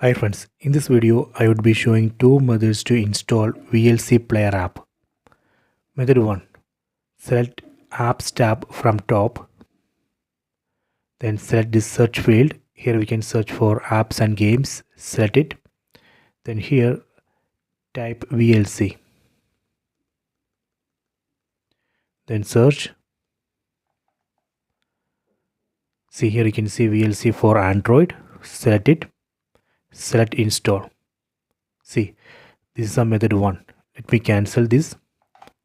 Hi friends, in this video I would be showing two methods to install VLC Player app. Method 1. Select Apps tab from top. Then select this search field. Here we can search for apps and games. Select it. Then here type VLC. Then search. See, here you can see VLC for Android. Select it. Select install. See, this is a method 1. Let me cancel this.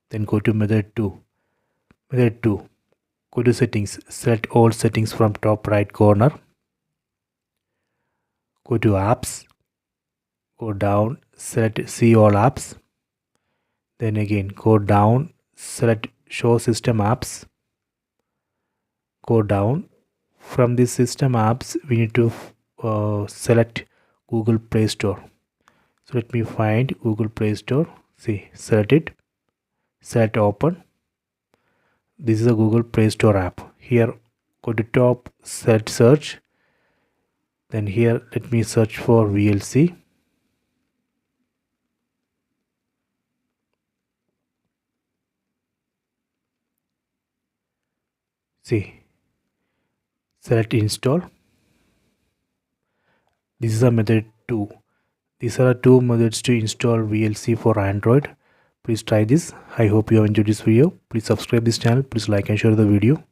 Then go to method 2. Method 2. Go to settings. Select all settings from top right corner. Go to apps. Go down. Select see all apps. Then again go down. Select show system apps. Go down. From this system apps we need to select Google Play Store. So let me find Google Play Store. See, select it. Select open. This is a Google Play Store app. Here go to top, select search. Then here let me search for VLC. See, select install. This is a method 2. These are two methods to install VLC for Android. Please try this. I hope you have enjoyed this video. Please subscribe this channel. Please like and share the video.